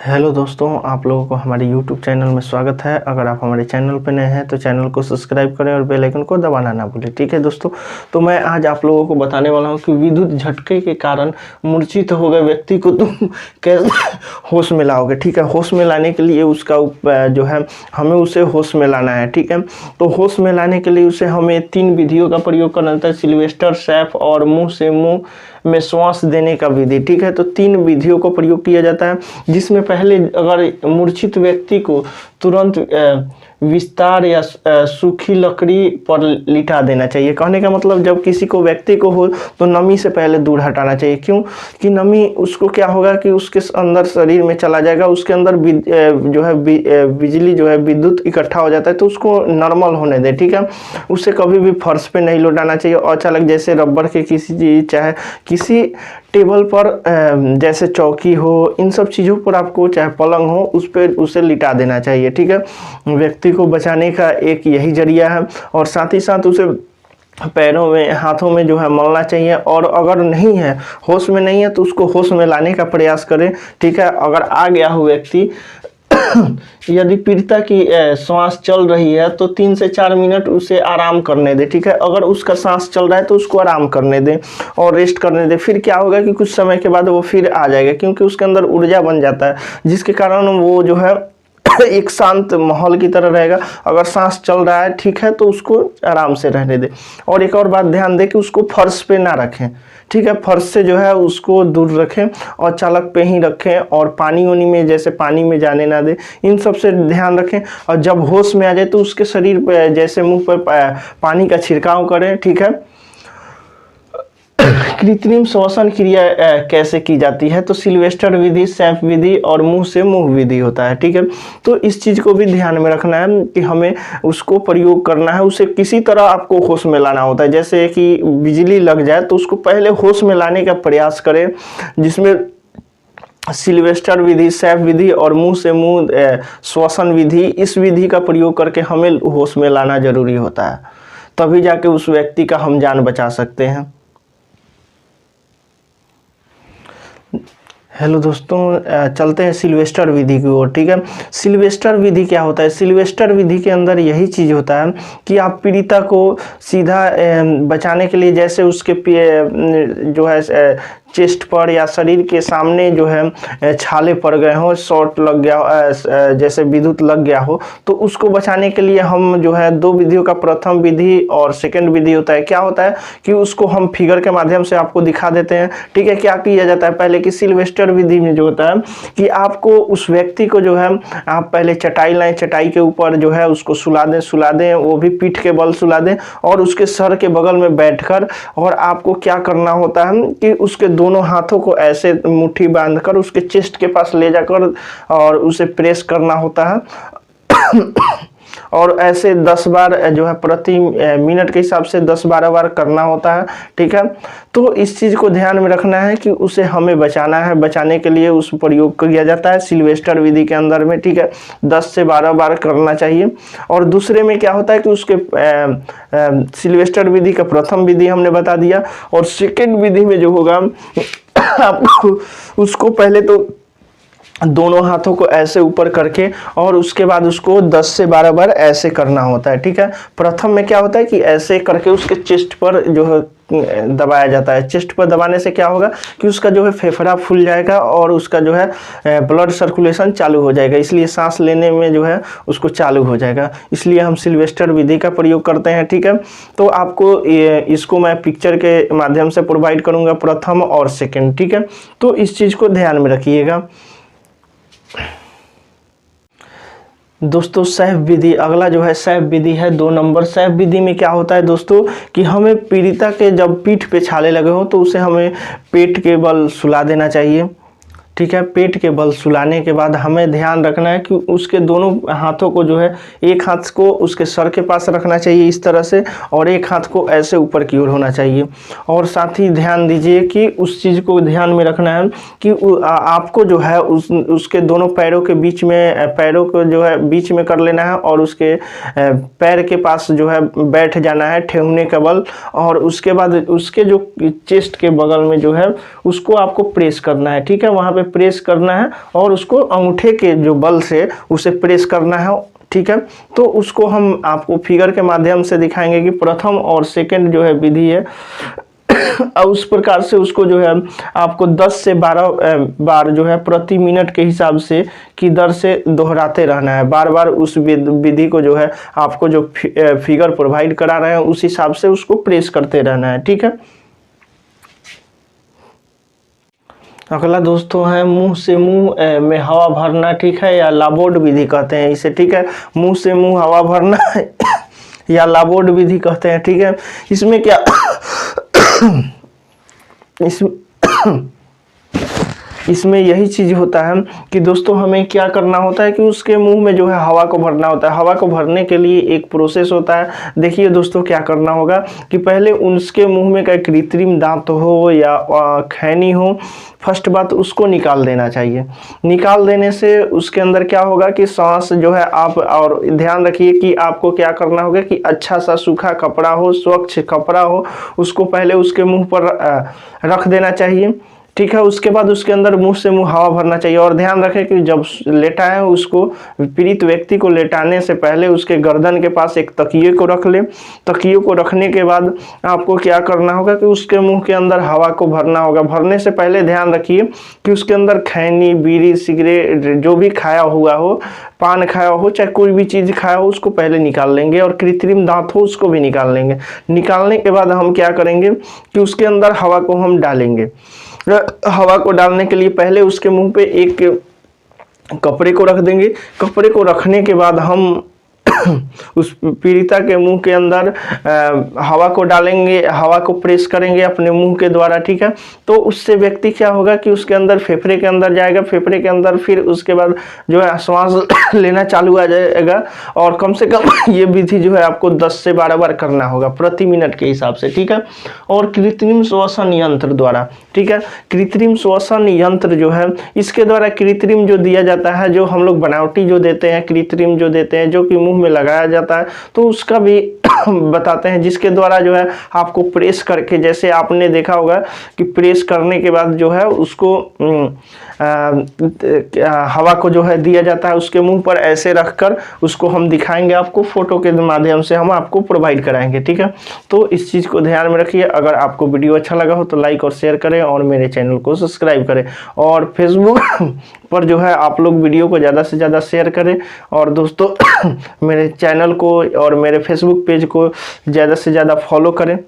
Hello दोस्तों, आप लोगों को हमारे YouTube चैनल में स्वागत है। अगर आप हमारे चैनल पर नए हैं तो चैनल को सब्सक्राइब करें और बेल आइकन को दबाना ना भूलें। ठीक है दोस्तों, तो मैं आज आप लोगों को बताने वाला हूं कि विद्युत झटके के कारण मूर्छित हो गए व्यक्ति को तुम कैसे होश में लाओगे। ठीक है, होश में लाने के लिए उसका जो है हमें उसे होश में लाना है। ठीक है, तो होश में लाने के लिए उसे हमें 3 विधियों का प्रयोग करना होता है, सिल्वेस्टर, सैफ और मुँह से मुँह में श्वास देने का विधि। ठीक है, तो 3 विधियों को प्रयोग किया जाता है, जिसमें पहले अगर मूर्छित व्यक्ति को तुरंत विस्तार या सूखी लकड़ी पर लिटा देना चाहिए। कहने का मतलब जब किसी को व्यक्ति को हो तो नमी से पहले दूर हटाना चाहिए। क्यों कि नमी उसको क्या होगा कि उसके अंदर शरीर में चला जाएगा, उसके अंदर जो है बिजली जो है विद्युत इकट्ठा हो जाता है, तो उसको नॉर्मल होने दे। ठीक है, उसे कभी भी फर्श पे नहीं लौटाना चाहिए। अचानक जैसे रबर के किसी चीज, चाहे किसी टेबल पर जैसे चौकी हो, इन सब चीज़ों पर आपको, चाहे पलंग हो, उस पर उसे लिटा देना चाहिए। ठीक है, व्यक्ति को बचाने का एक यही जरिया है। और साथ ही साथ उसे पैरों में, हाथों में जो है मलना चाहिए। और अगर नहीं है, होश में नहीं है, तो उसको होश में लाने का प्रयास करें। ठीक है, अगर आ गया हो व्यक्ति यदि पीड़िता की सांस चल रही है तो 3 से 4 मिनट उसे आराम करने दे। ठीक है, अगर उसका सांस चल रहा है तो उसको आराम करने दे और रेस्ट करने दे। फिर क्या होगा कि कुछ समय के बाद वो फिर आ जाएगा, क्योंकि उसके अंदर ऊर्जा बन जाता है, जिसके कारण वो जो है एक शांत माहौल की तरह रहेगा। अगर सांस चल रहा है, ठीक है, तो उसको आराम से रहने दे। और एक और बात ध्यान दें कि उसको फर्श पे ना रखें। ठीक है, फर्श से जो है उसको दूर रखें और चालक पे ही रखें, और पानी वानी में, जैसे पानी में जाने ना दें। इन सब से ध्यान रखें। और जब होश में आ जाए तो उसके शरीर पे, जैसे मुंह पर पानी का छिड़काव करें। ठीक है, कृत्रिम श्वसन क्रिया कैसे की जाती है, तो सिल्वेस्टर विधि, सैफ विधि और मुंह से मुंह विधि होता है। ठीक है, तो इस चीज को भी ध्यान में रखना है कि हमें उसको प्रयोग करना है। उसे किसी तरह आपको होश में लाना होता है। जैसे कि बिजली लग जाए तो उसको पहले होश में लाने का प्रयास करें, जिसमें सिल्वेस्टर विधि, सैफ विधि और मुंह से मुंह श्वसन विधि, इस विधि का प्रयोग करके हमें होश में लाना जरूरी होता है। तभी जाके उस व्यक्ति का हम जान बचा सकते हैं। हेलो दोस्तों, चलते हैं सिल्वेस्टर विधि की ओर। ठीक है, सिल्वेस्टर विधि क्या होता है? सिल्वेस्टर विधि के अंदर यही चीज़ होता है कि आप पीड़िता को सीधा बचाने के लिए, जैसे उसके जो है चेस्ट पर या शरीर के सामने जो है छाले पड़ गए हो, शॉर्ट लग गया, जैसे विद्युत लग गया हो, तो उसको बचाने के लिए हम जो है 2 विधियों का, प्रथम विधि और सेकंड विधि होता है। क्या होता है कि उसको हम फिगर के माध्यम से आपको दिखा देते हैं। ठीक है, क्या किया जाता है पहले कि सिल्वेस्टर विधि में जो होता है कि आपको उस व्यक्ति को जो है आप पहले चटाई लाएं, चटाई के ऊपर जो है उसको सुला दें, वो भी पीठ के बल सुला दें, और उसके सर के बगल में बैठकर, और आपको क्या करना होता है कि उसके दोनों हाथों को ऐसे मुट्ठी बांधकर उसके चेस्ट के पास ले जाकर और उसे प्रेस करना होता है। और ऐसे 10 बार जो है प्रति मिनट के हिसाब से 10-12 बार करना होता है। ठीक है, तो इस चीज़ को ध्यान में रखना है कि उसे हमें बचाना है। बचाने के लिए उस प्रयोग किया जाता है सिल्वेस्टर विधि के अंदर में। ठीक है, 10 से 12 बार करना चाहिए। और दूसरे में क्या होता है कि उसके सिल्वेस्टर विधि का प्रथम विधि हमने बता दिया, और सेकेंड विधि में जो होगा आपको उसको पहले तो दोनों हाथों को ऐसे ऊपर करके, और उसके बाद उसको 10 से 12 बार ऐसे करना होता है। ठीक है, प्रथम में क्या होता है कि ऐसे करके उसके चेस्ट पर जो है दबाया जाता है। चेस्ट पर दबाने से क्या होगा कि उसका जो है फेफड़ा फूल जाएगा और उसका जो है ब्लड सर्कुलेशन चालू हो जाएगा, इसलिए सांस लेने में जो है उसको चालू हो जाएगा। इसलिए हम सिल्वेस्टर विधि का प्रयोग करते हैं। ठीक है, तो आपको इसको मैं पिक्चर के माध्यम से प्रोवाइड करूँगा, प्रथम और सेकेंड। ठीक है, तो इस चीज़ को ध्यान में रखिएगा दोस्तों। सैफ विधि, अगला जो है सैफ विधि है, 2 नंबर। सैफ विधि में क्या होता है दोस्तों कि हमें पीड़िता के जब पीठ पे छाले लगे हो तो उसे हमें पेट के बल सुला देना चाहिए। ठीक है, पेट के बल सुलाने के बाद हमें ध्यान रखना है कि उसके दोनों हाथों को जो है, एक हाथ को उसके सर के पास रखना चाहिए इस तरह से, और एक हाथ को ऐसे ऊपर की ओर होना चाहिए। और साथ ही ध्यान दीजिए कि उस चीज़ को ध्यान में रखना है कि आपको जो है उसके दोनों पैरों के बीच में, पैरों को जो है बीच में कर लेना है, और उसके पैर के पास जो है बैठ जाना है, ठेहुने का बल। और उसके बाद उसके जो चेस्ट के बगल में जो है उसको आपको प्रेस करना है। ठीक है, वहाँ पे प्रेस करना है और उसको अंगूठे के जो बल से उसे प्रेस करना है, ठीक है। तो उसको हम आपको फिगर के माध्यम से दिखाएंगे कि प्रथम और सेकंड जो है विधि है और उस प्रकार से उसको जो है आपको 10 से 12 बार जो है प्रति मिनट के हिसाब से की दर से दोहराते रहना है। बार बार उस विधि को जो है आपको जो फिगर प्रोवाइड करा रहे हैं उस हिसाब से उसको प्रेस करते रहना है, ठीक है। अगला दोस्तों है मुंह से मुंह में हवा भरना, ठीक है, या लाबोर्ड विधि कहते हैं इसे, ठीक है। मुंह से मुंह हवा भरना या लाबोर्ड विधि कहते हैं, ठीक है। इसमें क्या इसमें यही चीज़ होता है कि दोस्तों हमें क्या करना होता है कि उसके मुंह में जो है हवा को भरना होता है। हवा को भरने के लिए एक प्रोसेस होता है। देखिए दोस्तों क्या करना होगा कि पहले उसके मुंह में कोई कृत्रिम दांत हो या खैनी हो, फर्स्ट बात उसको निकाल देना चाहिए। निकाल देने से उसके अंदर क्या होगा कि सांस जो है आप, और ध्यान रखिए कि आपको क्या करना होगा कि अच्छा सा सूखा कपड़ा हो, स्वच्छ कपड़ा हो, उसको पहले उसके मुंह पर रख देना चाहिए, ठीक है। उसके बाद उसके अंदर मुंह से मुंह हवा भरना चाहिए। और ध्यान रखें कि जब लेटाएं उसको, पीड़ित व्यक्ति को लेटाने से पहले उसके गर्दन के पास एक तकिए को रख लें। तकिए को रखने के बाद आपको क्या करना होगा कि उसके मुंह के अंदर हवा को भरना होगा। भरने से पहले ध्यान रखिए कि उसके अंदर खैनी, बीड़ी, सिगरेट जो भी खाया हुआ हो, पान खाया हो, चाहे कोई भी चीज़ खाया हो, उसको पहले निकाल लेंगे। और कृत्रिम दांत हो उसको भी निकाल लेंगे। निकालने के बाद हम क्या करेंगे कि उसके अंदर हवा को हम डालेंगे। हवा को डालने के लिए पहले उसके मुंह पे एक कपड़े को रख देंगे। कपड़े को रखने के बाद हम उस पीड़िता के मुंह के अंदर हवा को डालेंगे, हवा को प्रेस करेंगे अपने मुंह के द्वारा, ठीक है। तो उससे व्यक्ति क्या होगा कि उसके अंदर फेफड़े के अंदर जाएगा, फेफड़े के अंदर फिर उसके बाद जो है श्वास लेना चालू आ जाएगा। और कम से कम ये विधि जो है आपको 10 से 12 बार करना होगा प्रति मिनट के हिसाब से, ठीक है। और कृत्रिम श्वसन यंत्र द्वारा, ठीक है, कृत्रिम श्वसन यंत्र जो है इसके द्वारा कृत्रिम जो दिया जाता है, जो हम लोग बनावटी जो देते हैं, कृत्रिम जो देते हैं, जो कि मुंह में लगाया जाता है, तो उसका भी बताते हैं, जिसके द्वारा जो है आपको प्रेस करके, जैसे आपने देखा होगा कि प्रेस करने के बाद जो है उसको हवा को जो है दिया जाता है उसके मुंह पर, ऐसे रखकर उसको हम दिखाएंगे आपको, फोटो के माध्यम से हम आपको प्रोवाइड कराएंगे, ठीक है। तो इस चीज़ को ध्यान में रखिए। अगर आपको वीडियो अच्छा लगा हो तो लाइक और शेयर करें और मेरे चैनल को सब्सक्राइब करें। और फेसबुक पर जो है आप लोग वीडियो को ज़्यादा से ज़्यादा शेयर करें। और दोस्तों मेरे चैनल को और मेरे फेसबुक पेज को ज़्यादा से ज़्यादा फॉलो करें।